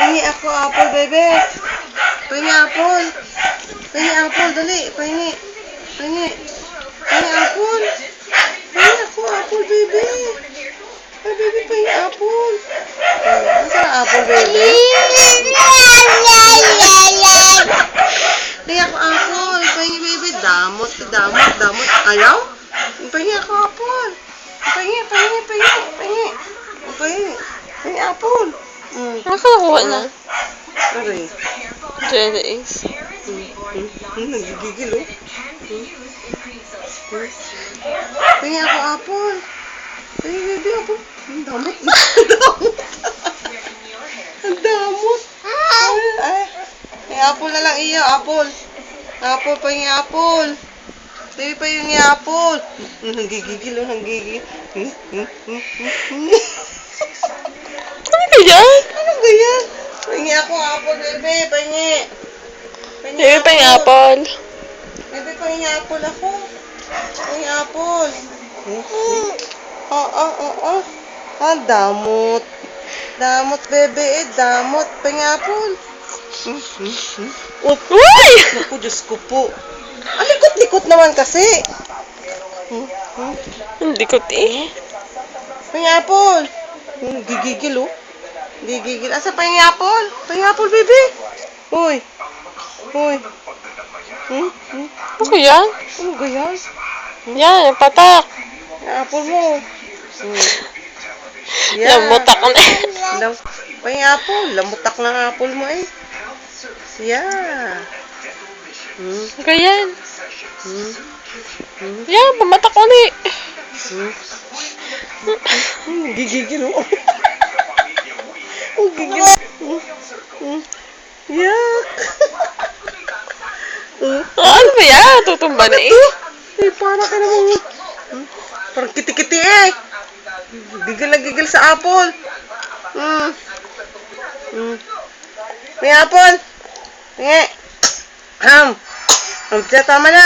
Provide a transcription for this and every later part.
Pahingi ako apple, bebe. Pahingi apple. Pahingi apple, dali. Pahingi. Pahingi. Pahingi apple. Pahingi ako apple, bebe. Ay, bebe, pahingi apple. Nasaan ang apple, bebe? Pahingi ako apple. Pahingi, bebe. Damot, damot, damot. Ayaw? Pahingi ako apple. Pahingi, pahingi, pahingi, pahingi. Pahingi. Pahingi apple. Nakakuha na. Aray. Jellies. Nagigigil, oh. Pahingi ako apple. Pahingi, baby, apple. Ang damot. Ang damot. Ay. May apple na lang iyo, apple. Apple, pahingi apple. Baby, pahingi apple. Nagigigil, oh, nagigigil. Ano ba yan? Ano ba yan? Pahingi ako apple, bebe. Pahingi. Baby, pahingi apple. Bebe, pahingi apple ako. Pahingi apple. Damot. Damot, bebe, damot. Pahingi apple. Uy! Naku, Diyos ko po. Ang likot-likot naman kasi. Hindi ko Pahingi apple. Gigigil, oh. Gigigil. Asa pahingi apple? Pahingi apple, bebe. Uy. Uy. Ano yan? Ano ba yan? Yan, patak. Apple mo. Lamutak na. Pahingi apple. Lamutak ng apple mo, eh. Yeah. Ganyan. Yan, pamatak ulit. Gigigil, oh. Gigigil. Yuck. Ano ba yan? Tutumba na eh. Para ka naman. Parang kiti-kiti eh. Gigil na gigil sa apple. May apple. Tingi. Tama na.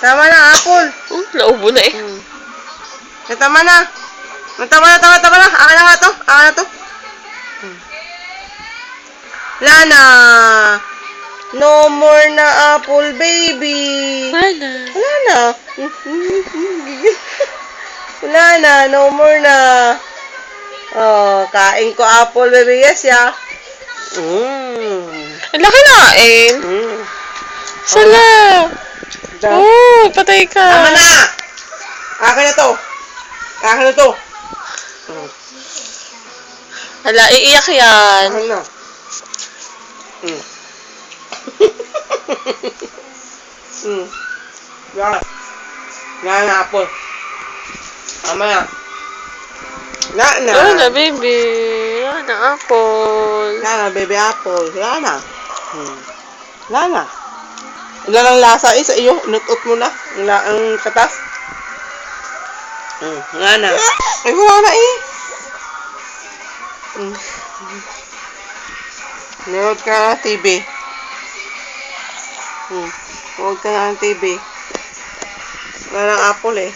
Tama na, apple. Naubo na eh. Tama na. Tama na. Akin na nga to. Akin na to. Lana. No more na apple, baby. Wala. Wala na. Wala na. No more na. Oh, kain ko apple, baby. Yes, ya. Ang laki na eh. Sala. Oh, patay ka. Tama na. Akin na to. Akin na to. Hala, iiyak yan. Akin na. Yan na, apple. Tama na. Yan na. Wala na, baby. Wala na, apple. Yan na, baby apple. Yan na. Yan na. Wala nang lasa eh sa iyo. Inutot mo na. Ang katas. Yan na. Ay, wala na eh. Nanood ka na ng TV. Nanood ka na ng TV. Wala ng apple eh.